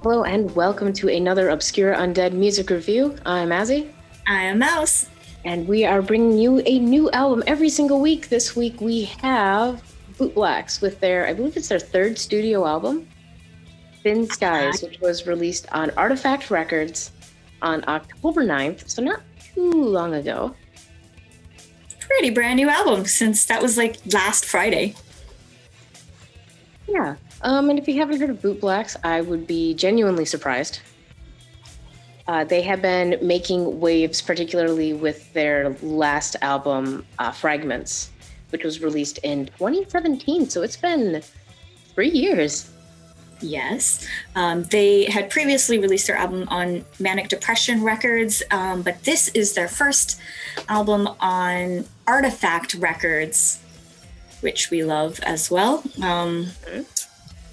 Hello and welcome to another Obscure Undead Music Review. I'm Azy. I am Maus. And we are bringing you a new album every single week. This week we have BootBlacks with their, I believe it's their third studio album, Thin Skies, which was released on Artifact Records on October 9th, so not too long ago. Pretty brand new album since that was like last Friday. Yeah. And if you haven't heard of BootBlacks, I would be genuinely surprised. They have been making waves, particularly with their last album, Fragments, which was released in 2017. So it's been 3 years. Yes. They had previously released their album on Manic Depression Records, but this is their first album on Artifact Records, which we love as well.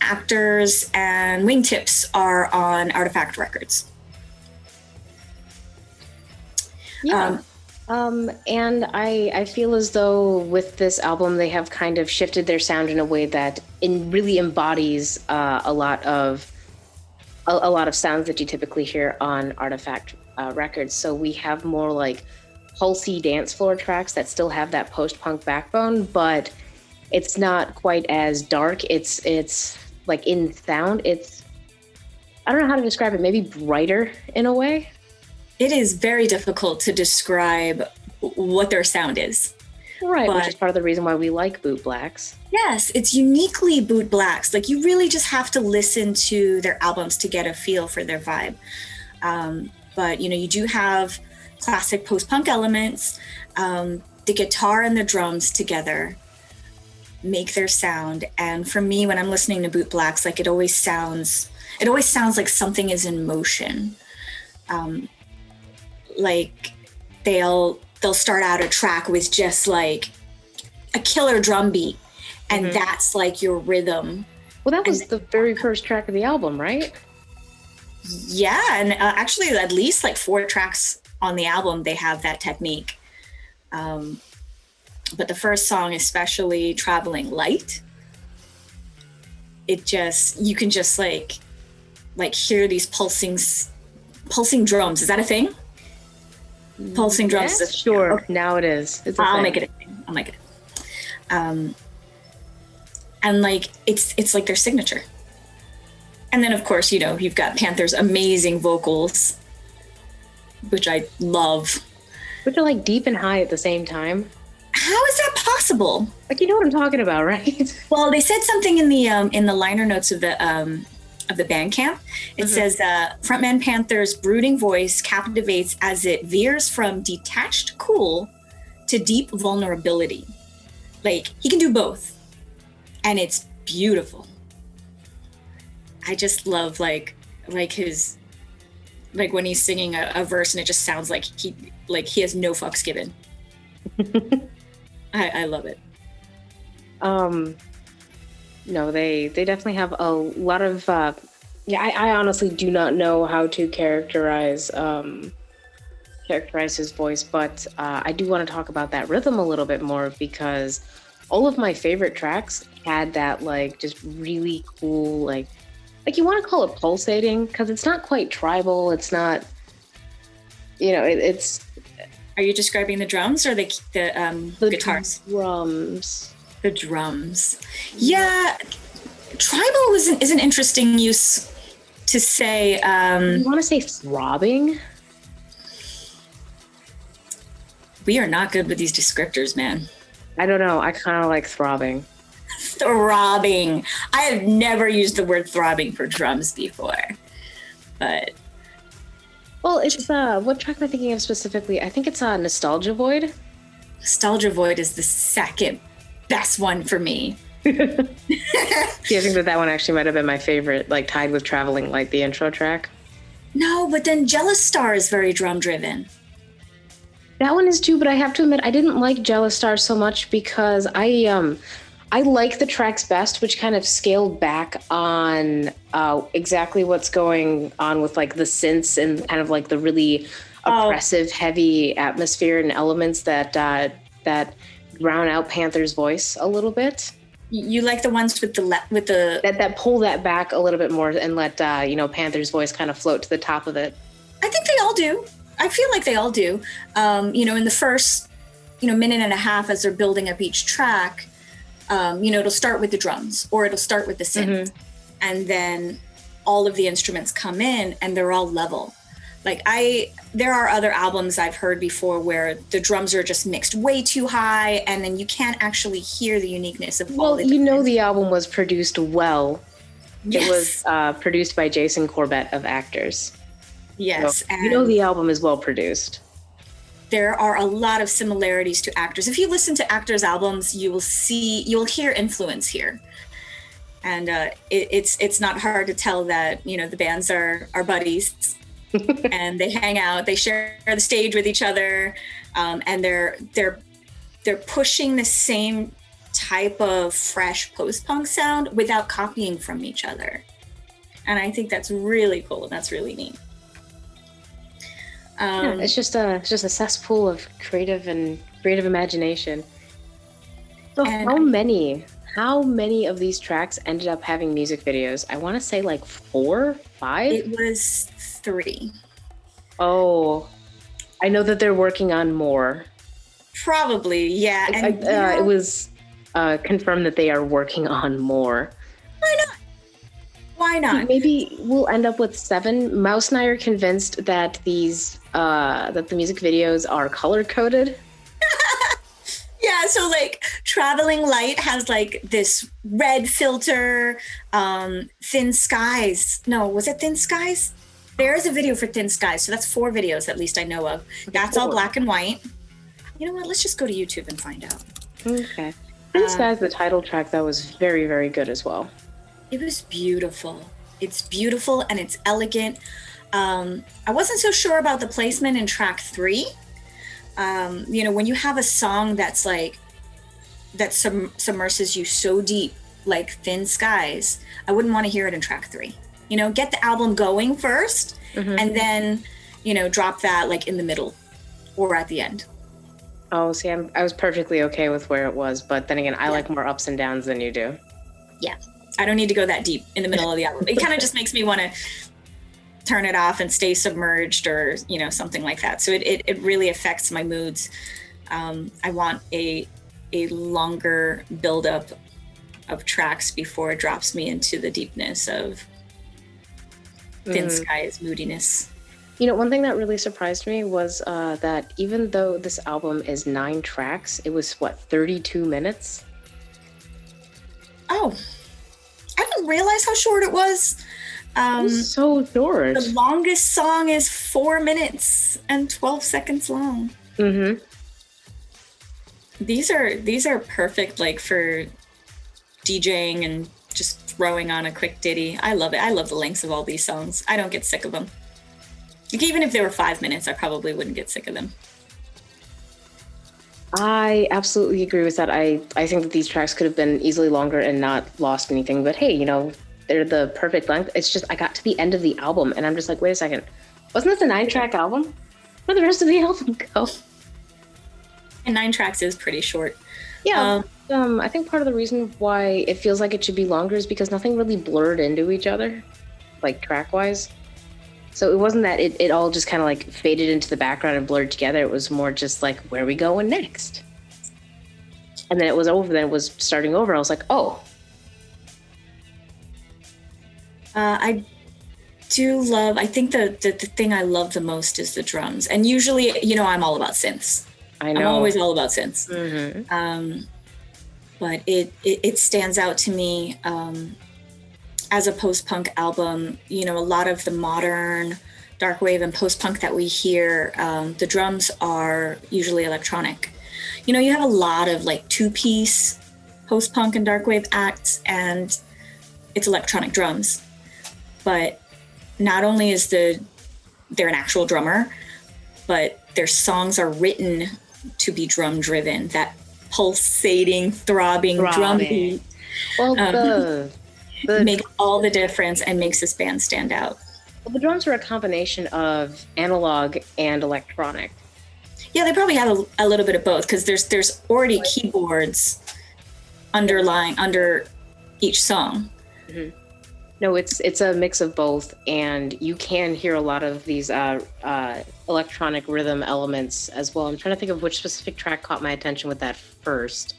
Actors and Wingtips are on Artifact Records. Yeah. And I feel as though with this album, they have kind of shifted their sound in a way that really embodies a lot of sounds that you typically hear on Artifact Records. So we have more like pulsy dance floor tracks that still have that post-punk backbone, but it's not quite as dark. It's like in sound, I don't know how to describe it, maybe brighter in a way. It is very difficult to describe what their sound is. Right, which is part of the reason why we like BootBlacks. Yes, it's uniquely BootBlacks. Like, you really just have to listen to their albums to get a feel for their vibe. But, you do have classic post-punk elements. The guitar and the drums together make their sound. And for me, when I'm listening to BootBlacks, like, it always sounds like something is in motion. Like they'll start out a track with just like a killer drum beat, and that's like your rhythm. Well, that was the very first track of the album, right? Yeah, and actually at least like 4 tracks on the album, they have that technique. But the first song, especially Traveling Light, you can just like hear these pulsing drums. Is that a thing? Pulsing drums. Yes, sure. Okay. Now it is. I'll make it a thing. I'll make it. And like it's like their signature. And then of course, you've got Panther's amazing vocals, which I love. Which are like deep and high at the same time. How is that possible? Like, you know what I'm talking about, right? Well, they said something in the liner notes of the Bandcamp. It says, frontman Panther's brooding voice captivates as it veers from detached cool to deep vulnerability. Like, he can do both, and it's beautiful. I just love like his, like when he's singing a verse and it just sounds like he has no fucks given. I love it. No, they definitely have a lot of, I honestly do not know how to characterize his voice, but I do want to talk about that rhythm a little bit more, because all of my favorite tracks had that like just really cool, like you want to call it pulsating, because it's not quite tribal. It's not, it's. Are you describing the drums or the guitars? Drums. The drums. Yeah. Tribal is an interesting use to say. You want to say throbbing? We are not good with these descriptors, man. I don't know. I kind of like throbbing. Throbbing. I have never used the word throbbing for drums before, but. Well, it's what track am I thinking of specifically? I think it's Nostalgia Void. Nostalgia Void is the second best one for me. Yeah, I think that one actually might have been my favorite, like tied with Traveling Light, the intro track. No, but then Jealous Star is very drum driven. That one is too, but I have to admit I didn't like Jealous Star so much because I like the tracks best, which kind of scaled back on exactly what's going on with like the synths and kind of like the really oppressive, heavy atmosphere and elements that drown out Panther's voice a little bit. You like the ones with the that pull that back a little bit more and let Panther's voice kind of float to the top of it. I think they all do. I feel like they all do. In the first minute and a half as they're building up each track, it'll start with the drums or it'll start with the synth, and then all of the instruments come in and they're all level. There are other albums I've heard before where the drums are just mixed way too high, and then you can't actually hear the uniqueness of all the different. The album was produced well. Yes. It was produced by Jason Corbett of Actors. Yes. So, and the album is well produced. There are a lot of similarities to Actors. If you listen to Actors albums, you'll hear influence here. And it's not hard to tell that, the bands are buddies. And they hang out, they share the stage with each other, and they're pushing the same type of fresh post-punk sound without copying from each other. And I think that's really cool, and that's really neat. It's just a cesspool of creative imagination. So how many of these tracks ended up having music videos? I want to say 4, 5. It was 3. Oh, I know that they're working on more. Probably, yeah. It was confirmed that they are working on more. Why not? Maybe we'll end up with 7. Maus and I are convinced that that the music videos are color coded. Yeah, so Traveling Light has this red filter, Thin Skies. No, was it Thin Skies? There is a video for Thin Skies, so that's 4 videos at least I know of. That's all black and white. You know what? Let's just go to YouTube and find out. Okay. Thin Skies, the title track, that was very, very good as well. It was beautiful. It's beautiful and it's elegant. I wasn't so sure about the placement in track 3. When you have a song that's that submerses you so deep, like Thin Skies, I wouldn't want to hear it in track 3. Get the album going first, and then, drop that in the middle or at the end. Oh, see, I was perfectly okay with where it was, but then again, I like more ups and downs than you do. Yeah, I don't need to go that deep in the middle of the album. It kind of just makes me want to turn it off and stay submerged or, something like that. So it really affects my moods. I want a longer buildup of tracks before it drops me into the deepness of Thin Skies moodiness. One thing that really surprised me was that even though this album is 9 tracks, it was 32 minutes? Oh, I didn't realize how short it was. It was so short. The longest song is 4 minutes and 12 seconds long. These are perfect for DJing and just throwing on a quick ditty. I love it. I love the lengths of all these songs. I don't get sick of them. Even if they were 5 minutes, I probably wouldn't get sick of them. I absolutely agree with that. I think that these tracks could have been easily longer and not lost anything. But hey, they're the perfect length. It's just I got to the end of the album and I'm just wait a second. Wasn't this a 9-track album? Where'd the rest of the album go? And 9 tracks is pretty short. Yeah. I think part of the reason why it feels like it should be longer is because nothing really blurred into each other, track-wise. So it wasn't that it all just kind of faded into the background and blurred together. It was more just where are we going next? And then it was over. Then it was starting over. I was like, oh. I think the thing I love the most is the drums. And usually, I'm all about synths. I know. I'm always all about synths. But it stands out to me as a post-punk album. A lot of the modern dark wave and post-punk that we hear, the drums are usually electronic. You have a lot of 2-piece post-punk and dark wave acts, and it's electronic drums. But not only is there an actual drummer, but their songs are written to be drum driven. That pulsating, throbbing drum beat. Well, makes all the difference and makes this band stand out. Well, the drums are a combination of analog and electronic. Yeah, they probably have a little bit of both because there's already keyboards under each song. Mm-hmm. No, it's a mix of both, and you can hear a lot of these electronic rhythm elements as well. I'm trying to think of which specific track caught my attention with that first.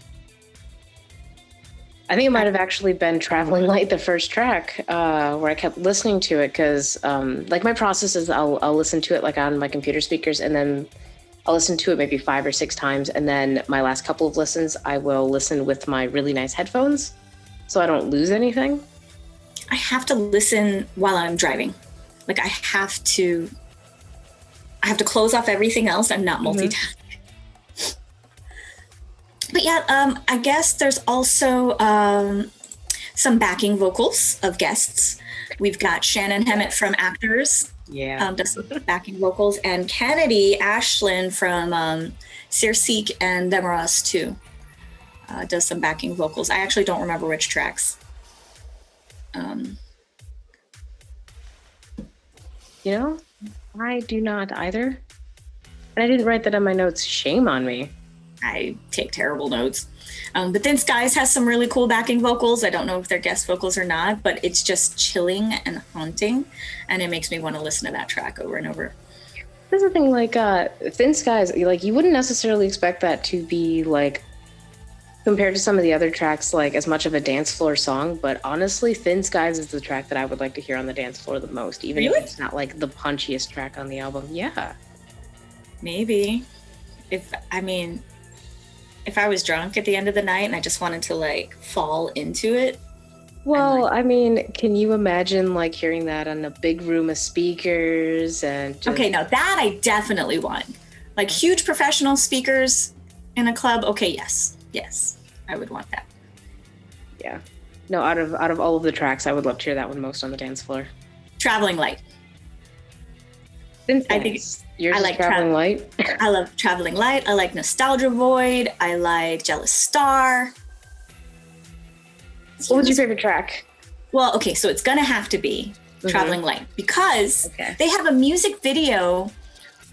I think it might have actually been Traveling Light, the first track, where I kept listening to it because, like, my process is I'll listen to it like on my computer speakers, and then I'll listen to it maybe 5 or 6 times, and then my last couple of listens, I will listen with my really nice headphones, so I don't lose anything. I have to listen while I'm driving. Like I have to close off everything else. I'm not multitasking. Mm-hmm. But yeah, I guess there's also some backing vocals of guests. We've got Shannon Hemmett from Actors. Yeah. Does some backing vocals, and Kennedy Ashland from Circe and Them Are Us too. Does some backing vocals. I actually don't remember which tracks. You know, I do not either. And I didn't write that on my notes. Shame on me. I take terrible notes. But Thin Skies has some really cool backing vocals. I don't know if they're guest vocals or not, but it's just chilling and haunting. And it makes me want to listen to that track over and over. There's the thing, like, Thin Skies, like, you wouldn't necessarily expect that to be, like, compared to some of the other tracks, like, as much of a dance floor song. But honestly, Thin Skies is the track that I would like to hear on the dance floor the most, even if it's not, like, the punchiest track on the album. Yeah. Maybe. If I was drunk at the end of the night and I just wanted to, like, fall into it. Well, I mean, can you imagine, like, hearing that on a big room of speakers and just... Okay, no, that I definitely want. Like, huge professional speakers in a club, okay, yes, I would want that. Yeah. No, out of all of the tracks, I would love to hear that one most on the dance floor. Traveling Light. I think yours is Traveling Light. I love Traveling Light. I like Nostalgia Void. I like Jealous Star. What was your favorite track? Well, okay, so it's gonna have to be Traveling Light because they have a music video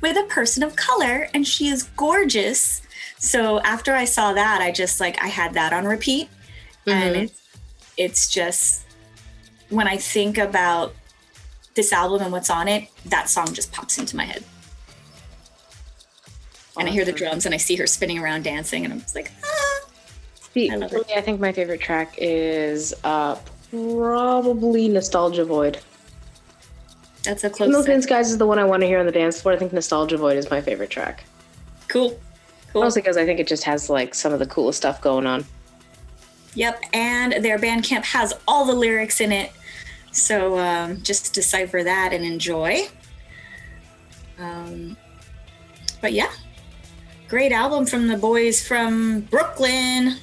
with a person of color and she is gorgeous. So after I saw that, I had that on repeat. And it's just, when I think about this album and what's on it, that song just pops into my head. And I hear the drums and I see her spinning around dancing and I'm just like, ah. See, for me, I think my favorite track is probably Nostalgia Void. That's a close. No Thin Skies is the one I want to hear on the dance floor. I think Nostalgia Void is my favorite track. Cool. Mostly because I think it just has like some of the coolest stuff going on. Yep, and their Bandcamp has all the lyrics in it. So just decipher that and enjoy. But yeah, great album from the boys from Brooklyn.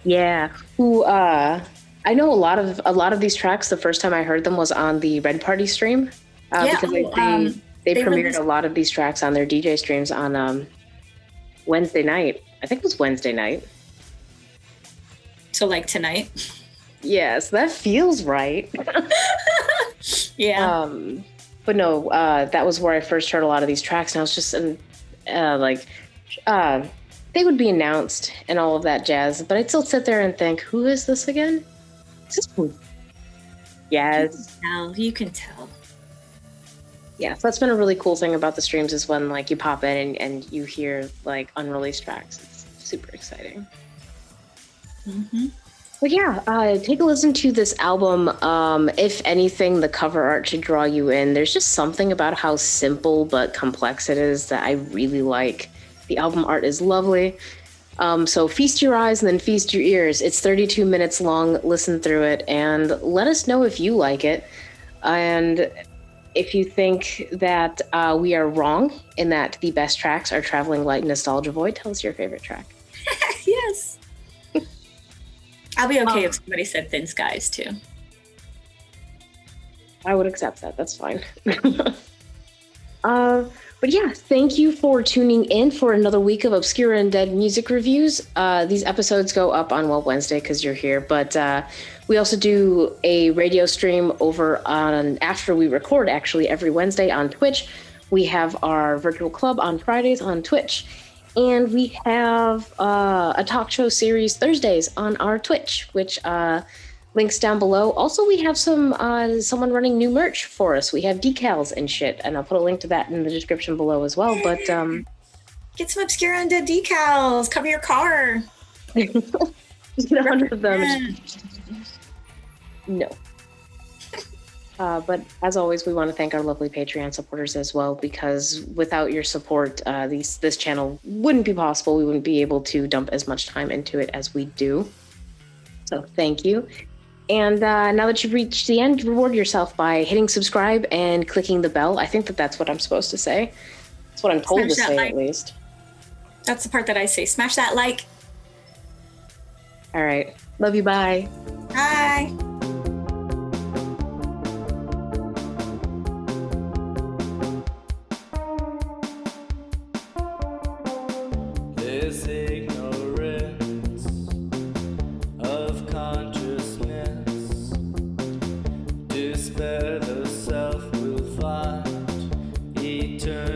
Yeah, who I know a lot of these tracks. The first time I heard them was on the Red Party stream because they premiered a lot of these tracks on their DJ streams on Wednesday night. I think it was Wednesday night. So like tonight. Yes, that feels right. Yeah. But no, that was where I first heard a lot of these tracks, and I was just they would be announced and all of that jazz, but I'd still sit there and think, who is this again? Is this who? Yes. You can tell. Yeah, so that's been a really cool thing about the streams is when like you pop in and you hear like unreleased tracks. It's super exciting. Mm-hmm. But yeah, take a listen to this album. If anything, the cover art should draw you in. There's just something about how simple but complex it is that I really like. The album art is lovely. So feast your eyes and then feast your ears. It's 32 minutes long. Listen through it and let us know if you like it. And if you think that we are wrong in that the best tracks are Traveling Light and Nostalgia Void, tell us your favorite track. Yes. I'll be okay if somebody said Thin Skies too. I would accept that. That's fine. But yeah, thank you for tuning in for another week of Obscure and Dead music reviews. These episodes go up on Wednesday because you're here, but we also do a radio stream over on after we record actually every Wednesday on Twitch. We have our virtual club on Fridays on Twitch. And we have a talk show series Thursdays on our Twitch, which links down below. Also, we have someone running new merch for us. We have decals and shit, and I'll put a link to that in the description below as well. But get some Obscura Undead decals. Cover your car. Get 100 of them. No. But as always, we want to thank our lovely Patreon supporters as well, because without your support, this channel wouldn't be possible. We wouldn't be able to dump as much time into it as we do. So thank you. And now that you've reached the end, reward yourself by hitting subscribe and clicking the bell. I think that's what I'm supposed to say. That's what I'm told to say, at least. That's the part that I say. Smash that like. All right. Love you. Bye. Bye. This ignorance of consciousness, despair the self will find eternity.